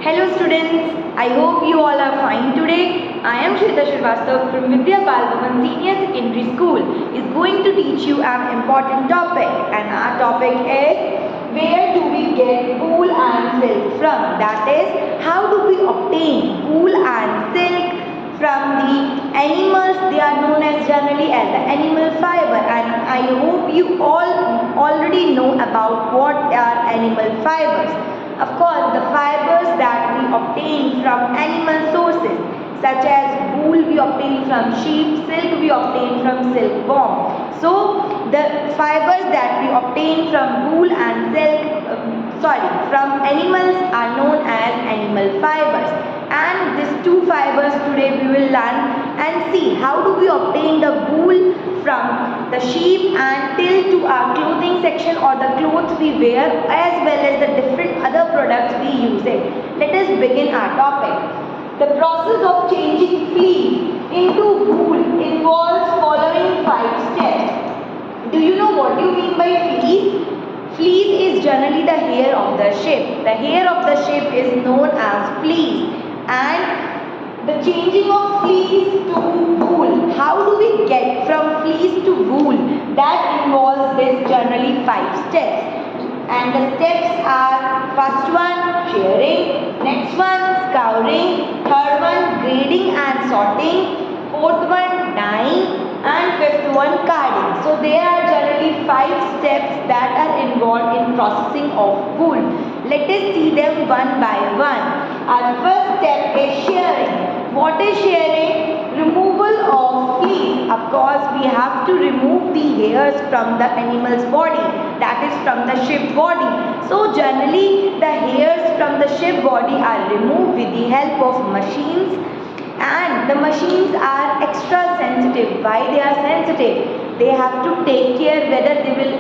Hello students, I hope you all are fine today. I am Shweta Shrivastava from Vidya Bal Bhavan Senior Secondary School is going to teach you an important topic, and our topic is where do we get wool and silk from? That is, how do we obtain wool and silk from the animals. They are known as generally as the animal fiber, and I hope you all already know about what are animal fibers. Of course, the fibers that we obtain from animal sources such as wool we obtain from sheep, silk we obtain from silkworm. So the fibers that we obtain from wool and from animals are known as animal fibers. And these two fibers today we will learn and see how do we obtain the wool from the sheep and till to our clothing section or the clothes we wear, as well as the different other products we use it. Let us begin our topic. The process of changing fleece into wool involves following 5 steps. Do you know what you mean by fleece? Fleece is generally the hair of the sheep. The hair of the sheep is known as fleece. And the changing of fleece to wool, how do we get from fleece to wool? That involves this generally 5 steps. And the steps are: first one, shearing; next one, scouring; third one, grading and sorting; fourth one, dyeing; and fifth one, carding. So there are generally 5 steps that are involved in processing of wool. Let us see them one by one. Our first step is shearing. What is shearing? Removal of fleece. Of course, we have to remove the hairs from the animal's body, that is from the sheep body. So generally the hairs from the sheep body are removed with the help of machines, and the machines are extra sensitive. Why they are sensitive? They have to take care whether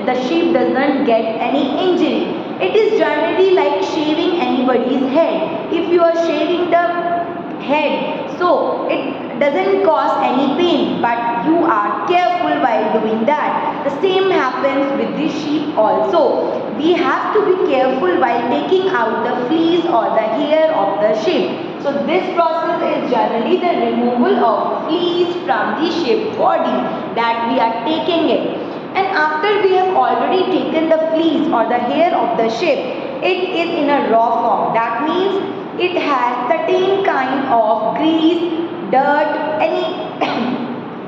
the sheep doesn't get any injury. It is generally like shaving anybody's head. If you are shaving the head, so it doesn't cause any pain, but you are careful while doing that. The same happens with the sheep also. We have to be careful while taking out the fleece or the hair of the sheep. So this process is generally the removal of fleece from the sheep body that we are taking it. And after we have already taken the fleece or the hair of the sheep, it is in a raw form. That means it has certain kind of grease, dirt, any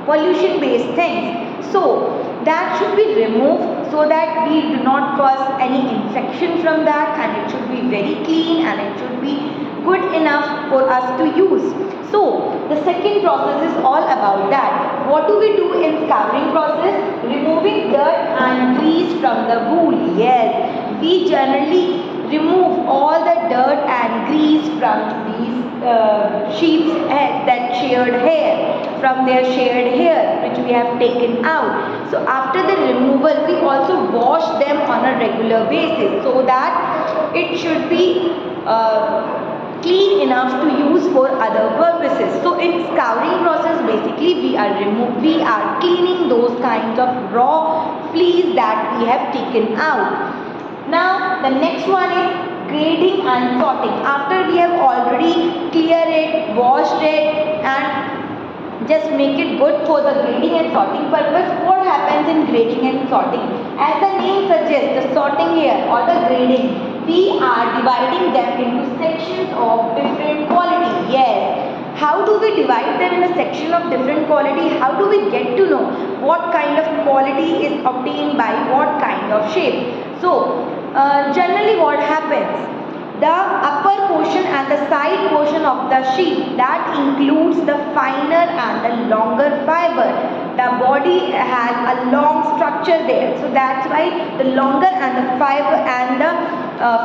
pollution based things. So that should be removed so that we do not cause any infection from that, and it should be very clean and it should be good enough for us to use. So the second process is all about that. What do we do in scouring process? Removing dirt and grease from the wool. Yes, we generally remove all the dirt and grease from these sheep's head, that sheared hair, from their sheared hair which we have taken out. So after the removal, we also wash them on a regular basis so that it should be clean enough to use for other purposes. So in scouring process, basically we are cleaning those kinds of raw fleece that we have taken out. Now the next one is grading and sorting. After we have already cleared it, washed it, and just make it good for the grading and sorting purpose, what happens in grading and sorting? As the name suggests, the sorting here or the grading, we are dividing them into sections of different quality. Yes. How do we divide them in a section of different quality? How do we get to know what kind of quality is obtained by what kind of shape? So generally what happens? The upper portion and the side portion of the sheep, that includes the finer and the longer fiber. The body has a long structure there, so that's why the longer and the fiber and the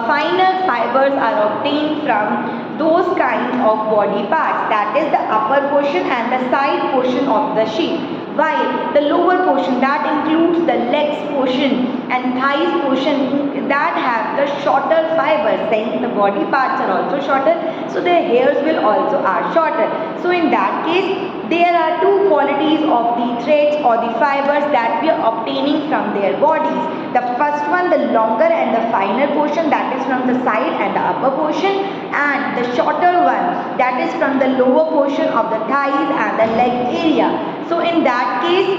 finer fibers are obtained from those kinds of body parts, that is the upper portion and the side portion of the sheep. While the lower portion, that includes the legs portion and thighs portion, that have the shorter fibers, saying the body parts are also shorter, so their hairs will also are shorter. So in that case, there are two qualities of the threads or the fibers that we are obtaining from their bodies. The first one, the longer and the finer portion, that is from the side and the upper portion, and the shorter one, that is from the lower portion of the thighs and the leg area. So in that case,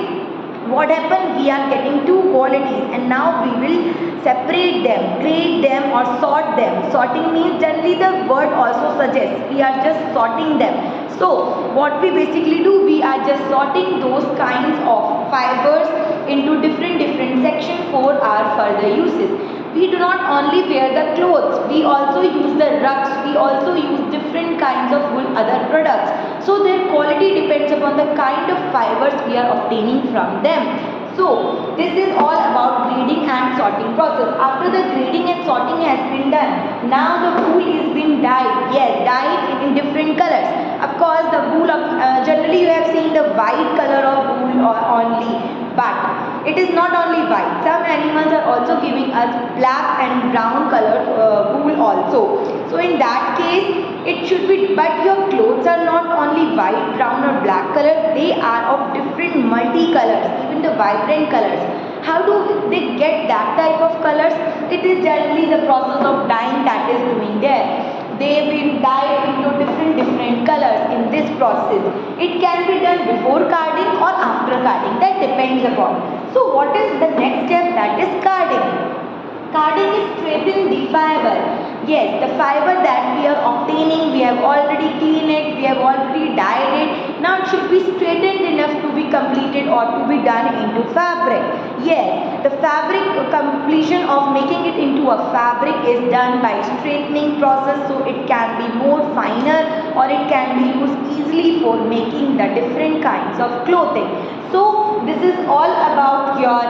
what happened, we are getting two qualities, and now we will separate them, grade them or sort them. Sorting means, generally the word also suggests we are just sorting them. So what we basically do, we are just sorting those kinds of fibers into different sections for our further uses. We do not only wear the clothes, we also use the rugs, we also use different kinds of wool, other products. So their quality depends upon the kind of fibers we are obtaining from them. So this is all about grading and sorting process. After the grading and sorting has been done, now the wool is being dyed. Yes, dyed in different colors. Of course, the wool of generally you have seen the white color of wool only, but it is not only white. Some animals are also giving us black and brown colored wool also. So in that case, it should be, but your clothes are not only white, brown or black color, they are of different multicolors, even the vibrant colors. How do they get that type of colors? It is generally the process of dyeing that is doing there. They will dye into different colors in this process. It can be done before carding or after carding, that depends upon. So what is the next step? That is carding. Carding is straightening the fiber. Yes, the fiber that we are obtaining, we have already cleaned it, we have already dyed it. Now it should be straightened enough to be completed or to be done into fabric. Yes, the fabric completion of making it into a fabric is done by straightening process, so it can be more finer or it can be used easily for making the different kinds of clothing. So this is all about your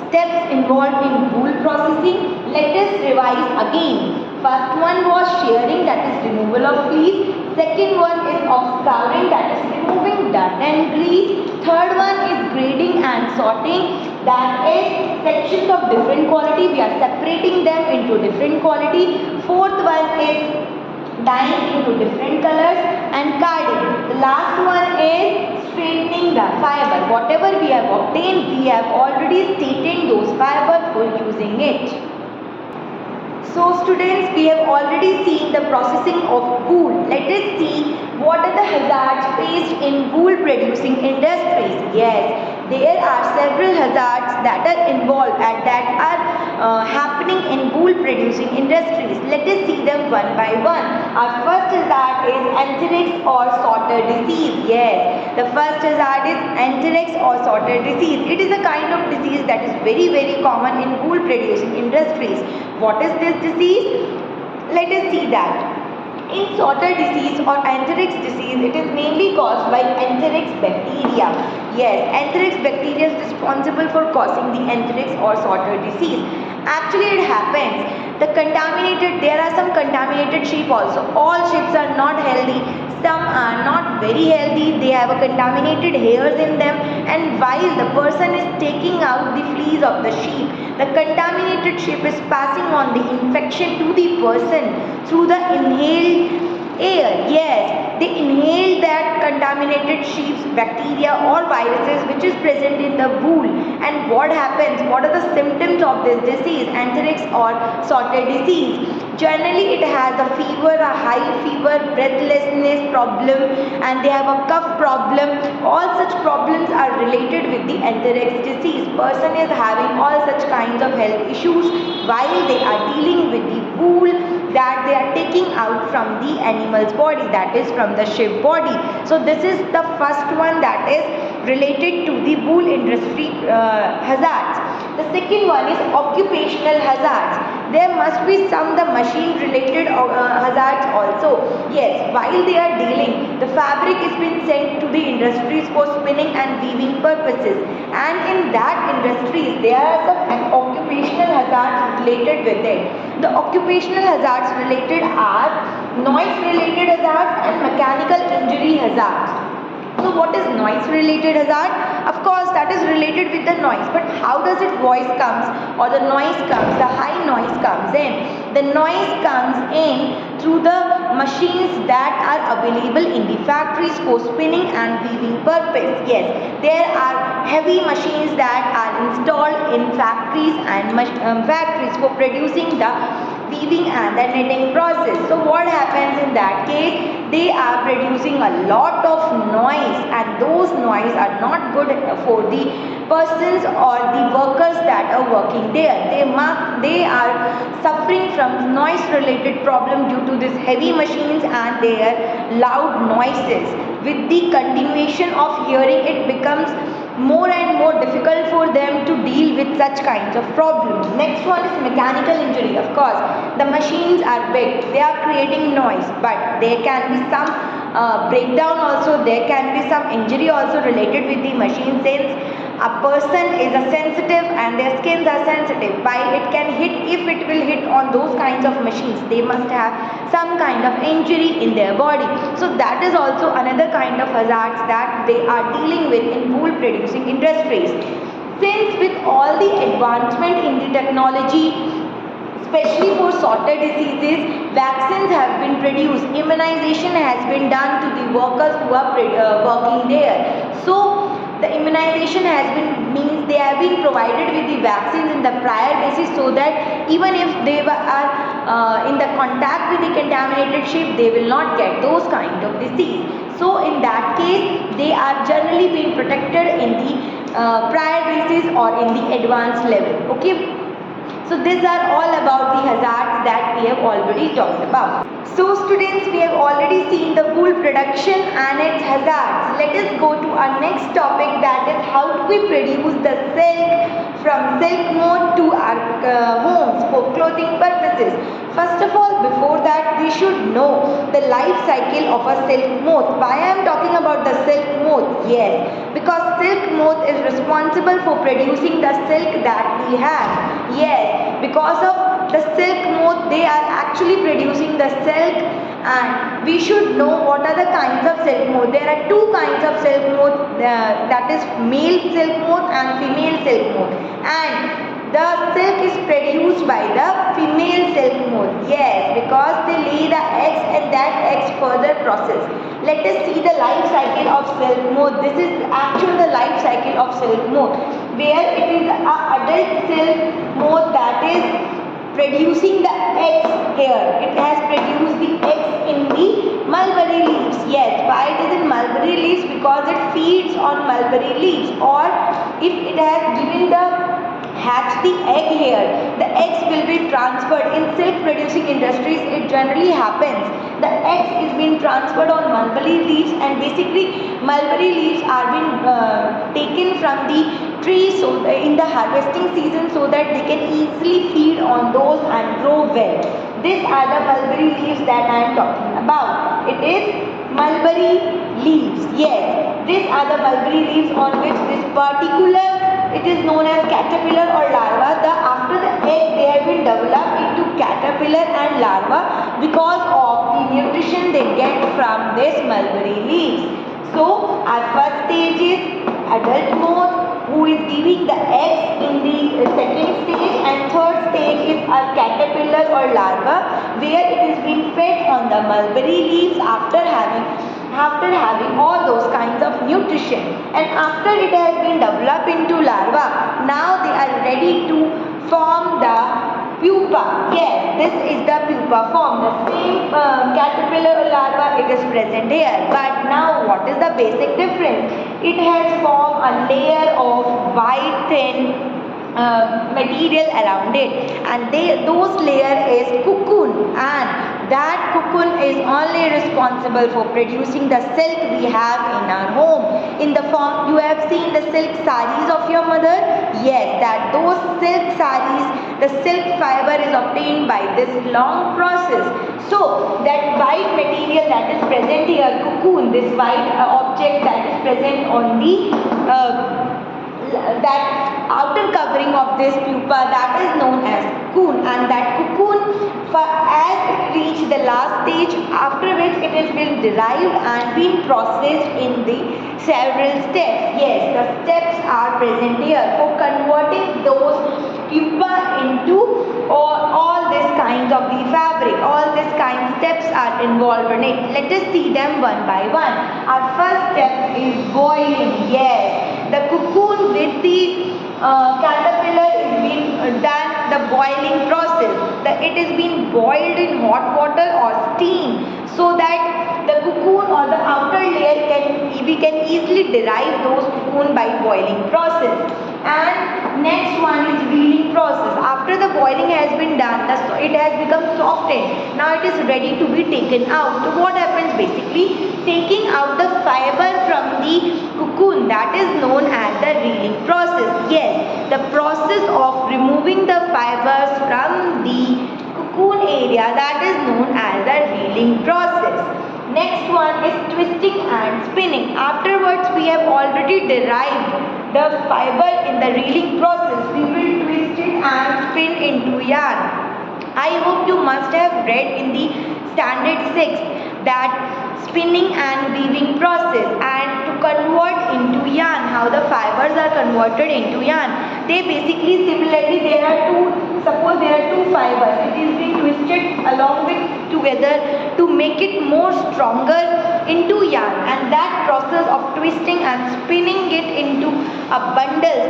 steps involved in wool processing. Let us revise again. First one was shearing, that is removal of fleece. Second one is of scouring, that is removing dirt and grease. Third one is grading and sorting, that is sections of different quality. We are separating them into different quality. Fourth one is dyeing into different colors and carding. The last one is straightening the fiber. Whatever we have obtained, we have already straightened those fibers for using it. So students, we have already seen the processing of wool. Let us see what are the hazards faced in wool producing industries. Yes, there are several hazards that are involved and that are happening in wool producing industries. Let us see them one by one. Our first hazard is anthrax or sorter disease. Yes, the first hazard is anthrax or sorter disease. It is a kind of disease that is very common in wool producing industries. What is this disease? Let us see that. In sorter disease or anthrax disease, it is mainly caused by anthrax bacteria. Yes, anthrax bacteria is responsible for causing the anthrax or sorter disease. Actually, it happens. There are some contaminated sheep also. All sheep are not healthy. Some are not very healthy. They have a contaminated hairs in them, and while the person is taking out the fleas of the sheep, the contaminated sheep is passing on the infection to the person through the inhaled air. Yes, they inhale that contaminated sheep's bacteria or viruses which is present in the wool. And what happens? What are the symptoms of this disease, anthrax or sorter disease? Generally, it has a fever, a high fever, breathlessness problem, and they have a cough problem. All such problems are related with the anthrax disease. Person is having all such kinds of health issues while they are dealing with the wool that they are taking out from the animal's body, that is from the sheep body. So this is the first one that is related to the wool industry hazards. The second one is occupational hazards. There must be some the machine related hazards also. Yes, while they are dealing, the fabric is being sent to the industries for spinning and weaving purposes, and in that industries there are some occupational hazards related with it. The occupational hazards related are noise related hazards and mechanical injury hazards. So what is noise related hazard? Of course, that is related with the noise, but how does it voice comes or the noise comes, the high noise comes in? The noise comes in through the machines that are available in the factories for spinning and weaving purpose. Yes, there are heavy machines that are installed in factories and factories for producing the weaving and the knitting process. So what happens in that case? They are producing a lot of noise, and those noise are not good for the persons or the workers that are working there. They are suffering from noise related problem due to these heavy machines and their loud noises. With the continuation of hearing, it becomes more and more difficult for them to deal with such kinds of problems. Next one is mechanical injury. Of course, the machines are big, they are creating noise, but there can be some breakdown also, there can be some injury also related with the machine, since a person is a sensitive and their skins are sensitive. While it can hit, if it will hit on those kinds of machines, they must have some kind of injury in their body. So that is also another kind of hazards that they are dealing with in wool producing industries. Since with all the advancement in the technology, especially for sorted diseases, vaccines have been produced, immunization has been done to the workers who are working there. So the immunization has been, means they have been provided with the vaccines in the prior basis, so that even if they are in the contact with the contaminated ship, they will not get those kind of disease. So in that case, they are generally being protected in the prior basis or in the advanced level. Okay. So these are all about the hazards that we have already talked about. So students, we have already seen the wool production and its hazards. Let us go to our next topic, that is how do we produce the silk from silk moth to our homes for clothing purposes. First of all, before that, we should know the life cycle of a silk moth. Why I am talking about the silk moth? Yes, because silk moth is responsible for producing the silk that we have. Yes, because of the silk moth, they are actually producing the silk, and we should know what are the kinds of silk moth. There are two kinds of silk moth, that is male silk moth and female silk moth, and the silk is produced by the female silk moth. Yes, because they lay the eggs and that eggs further process. Let us see the life cycle of silk moth. This is actually the life cycle of silk moth, where it is an adult silk moth that is producing the eggs here. It has produced the eggs in the mulberry leaves. Yes, why it is in mulberry leaves? Because it feeds on mulberry leaves, or if it has given the hatch the egg here, the eggs will be transferred. In silk producing industries, it generally happens, the eggs is being transferred on mulberry leaves, and basically mulberry leaves are being taken from the trees so in the harvesting season, so that they can easily feed on those and grow well. These are the mulberry leaves that I am talking about. It is mulberry leaves. Yes, these are the mulberry leaves on which this particular, it is known as caterpillar or larva. After the egg, they have been developed into caterpillar and larva because of the nutrition they get from this mulberry leaves. So our first stage is adult moth, who is giving the eggs in the second stage, and third stage is a caterpillar or larva, where it is being fed on the mulberry leaves after having all those kinds of nutrition, and after it has been developed into larva, now they are ready to form the pupa. Yes, this is the pupa form. The same caterpillar or larva, it is present here, but now what is the basic difference? It has formed a layer of white thin material around it, and those layer is cocoon, and that cocoon is only responsible for producing the silk we have in our home. In the form, you have seen the silk saris of your mother. Yes, that those silk saris, the silk fiber is obtained by this long process. So that white material that is present here, cocoon, this white object that is present on the that outer covering of this pupa, that is known as cocoon, and that cocoon, as it reaches the last stage, after which it has been derived and been processed in the several steps. Yes, the steps are present here for converting those pupa into all these kinds of the fabric. All these kind steps are involved in it. Let us see them one by one. Our first step is boiling. Yes, the cocoon with the caterpillar is being done the boiling process. It is being boiled in hot water or steam so that the cocoon or the outer layer we can easily derive those cocoon by boiling process. And next one is reeling process. After the boiling has been done, it has become softened. Now it is ready to be taken out. So what happens basically? Taking out the fiber from the cocoon, that is known as the reeling process. Yes, the process of removing the fibers from the cocoon area, that is known as the reeling process. Next one is twisting and spinning. Afterwards, we have already derived the fiber in the reeling process. We will twist it and spin into yarn. I hope you must have read in the standard 6 that spinning and weaving process, and to convert into yarn, how the fibers are converted into yarn. They basically similarly suppose there are two fibers. It is being twisted along with together to make it more stronger into yarn, and that process of twisting and spinning it into a bundle.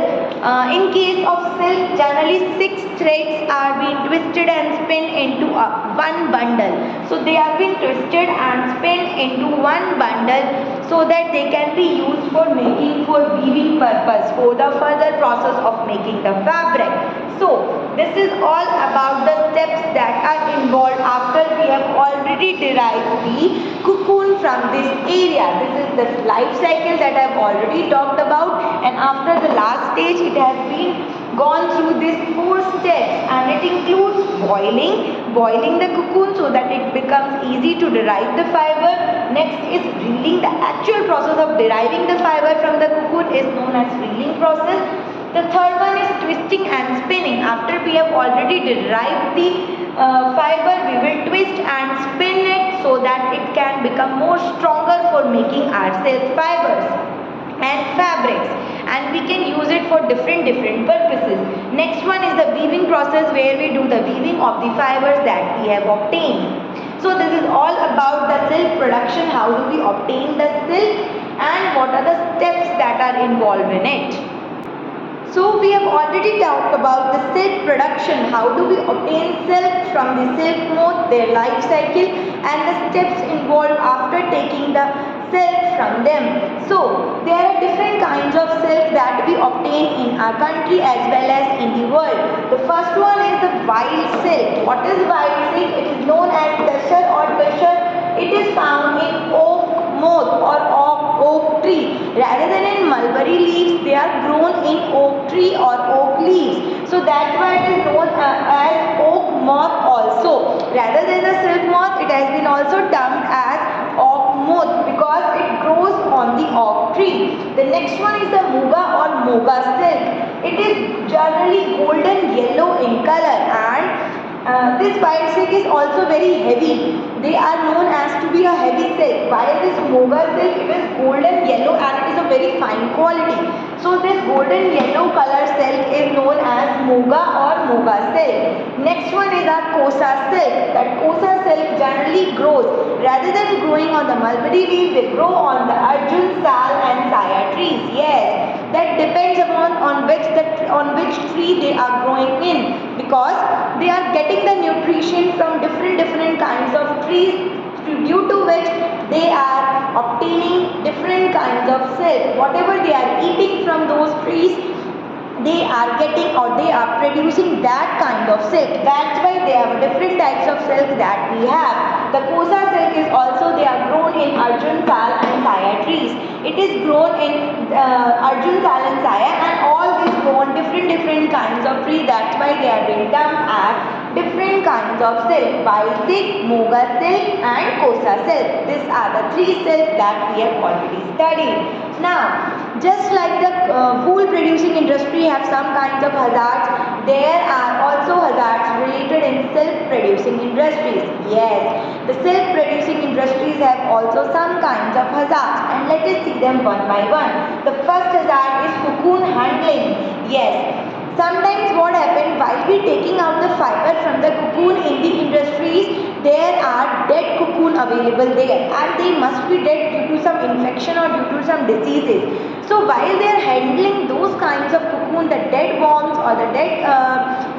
In case of silk, generally 6 threads are being twisted and spun into one bundle. So they are being twisted and spun into one bundle so that they can be used for weaving purpose, for the further process of making the fabric. So this is all about the steps that are involved after we have already derived the cocoon from this area. This is the life cycle that I have already talked about, and after the last stage it has been gone through these 4 steps, and it includes boiling the cocoon so that it becomes easy to derive the fiber. Next is reeling. The actual process of deriving the fiber from the cocoon is known as reeling process. The third one is twisting and spinning. After we have already derived the fiber, we will twist and spin it so that it can become more stronger for making our silk fibers and fabrics, and we can use it for different purposes. Next one is the weaving process, where we do the weaving of the fibers that we have obtained. So this is all about the silk production. How do we obtain the silk and what are the steps that are involved in it? So we have already talked about the silk production. How do we obtain silk from the silk moth, their life cycle, and the steps involved after taking the silk from them. So there are different kinds of silk that we obtain in our country as well as in the world. The first one is the wild silk. What is wild silk? It is known as tessar or tessar. It is found in oak moth or oak tree. Rather than in mulberry leaves, they are grown in oak tree or oak leaves. So that's why it is known as oak moth also. Rather than the silk moth, it has been also termed as oak moth because it grows on the oak tree. The next one is the muga or moga silk. It is generally golden yellow in color, and this white silk is also very heavy. They are known as to be a heavy silk. While this moga silk, it is golden yellow and it is a very fine quality. So this golden yellow color silk is known as moga or moga silk. Next one is our kosa silk. That kosa silk generally grows, rather than growing on the mulberry leaf, they grow on the arjun, sal and saya trees. Yes, that depends upon on which tree they are growing in, because they are getting the nutrition from different kinds of trees, due to which they are obtaining different kinds of silk. Whatever they are eating from those trees, they are getting or they are producing that kind of silk. That's why they have different types of silk that we have. The kosa silk is also, they are grown in arjun, sal and saya trees. It is grown in arjun, sal and saya, and all these grow on different kinds of trees. That's why they are being termed as different kinds of silk: wild silk, moga silk and kosa silk. These are the 3 silks that we have already studied. Now, just like the wool producing industry have some kinds of hazards, there are also hazards related in silk producing industries. Yes, the silk producing industries have also some kinds of hazards, and let us see them one by one. The first hazard is cocoon handling. Yes, sometimes what happens, while we taking out the fiber from the cocoon in the industries, there are dead cocoon available there, and they must be dead due to some infection or due to some diseases. So while they are handling those kinds of cocoon, the dead worms or the dead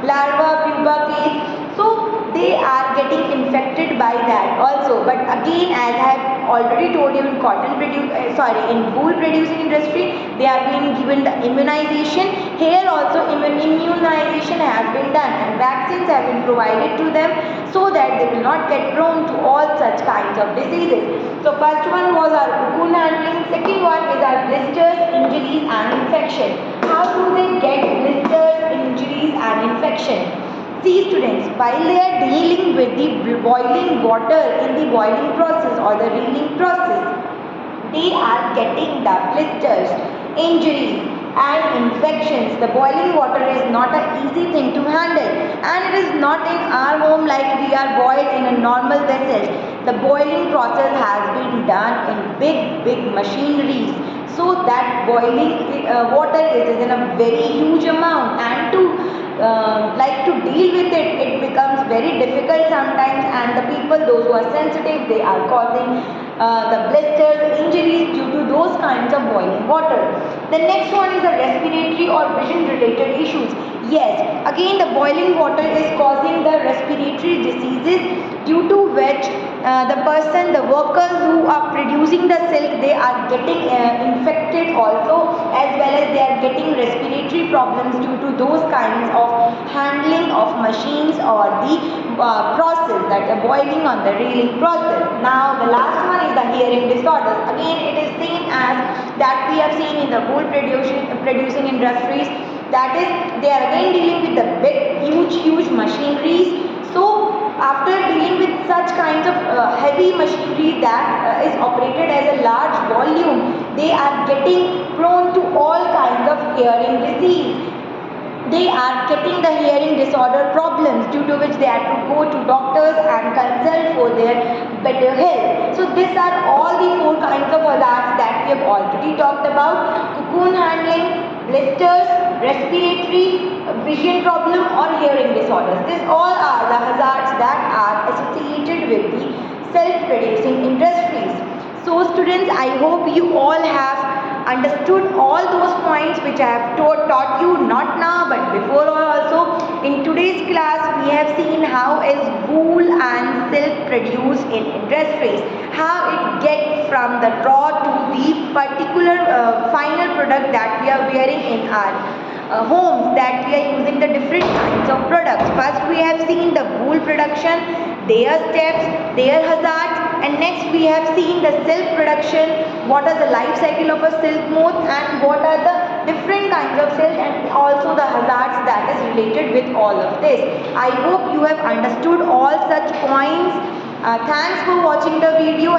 larva, pupa case, so they are getting infected by that also. But again, as I have already told you, in in wool producing industry, they are being given the immunization. Here also immunization has been done and vaccines have been provided to them so that they will not get prone to all such kinds of diseases. So first one was our cocoon handling. Second one is our blisters, injuries and infection. How do they get blisters, injuries and infection? See students, while they are dealing with the boiling water in the boiling process or the reeling process, they are getting the blisters, injuries and infections. The boiling water is not an easy thing to handle, and it is not in our home like we are boiled in a normal vessel. The boiling process has been done in big machineries, so that boiling water is in a very huge amount, and to deal with it, it becomes very difficult sometimes, and the people, those who are sensitive, they are causing the blisters, injuries due to those kinds of boiling water. The next one is the respiratory or vision related issues. Yes, again the boiling water is causing the respiratory diseases, due to which the workers who are producing the silk, they are getting infected also, as well as they are getting respiratory problems due to those kinds of handling of machines or the process, that the boiling on the reeling process. Now the last one is the hearing disorders. Again it is same as that we have seen in the wool producing industries, that is they are again dealing with the big huge machineries. So after dealing with such kinds of heavy machinery that is operated as a large volume, they are getting prone to all kinds of hearing disease. They are getting the hearing disorder problems, due to which they have to go to doctors and consult for their better health. So these are all the 4 kinds of hazards that we have already talked about: cocoon handling, blisters, respiratory, vision problem or hearing disorders. These all are the hazards that are associated with the self-producing industries. So students, I hope you all have understood all those points which I have taught you, not now but before also. In today's class we have seen how is wool and silk produced in industries, how it gets from the raw to the particular final product that we are wearing in our homes, that we are using the different kinds of products. First we have seen the wool production, their steps, their hazards, and next we have seen the silk production, what are the life cycle of a silk moth and what are the different kinds of silk, and also the hazards that is related with all of this. I hope you have understood all such points. Thanks for watching the video.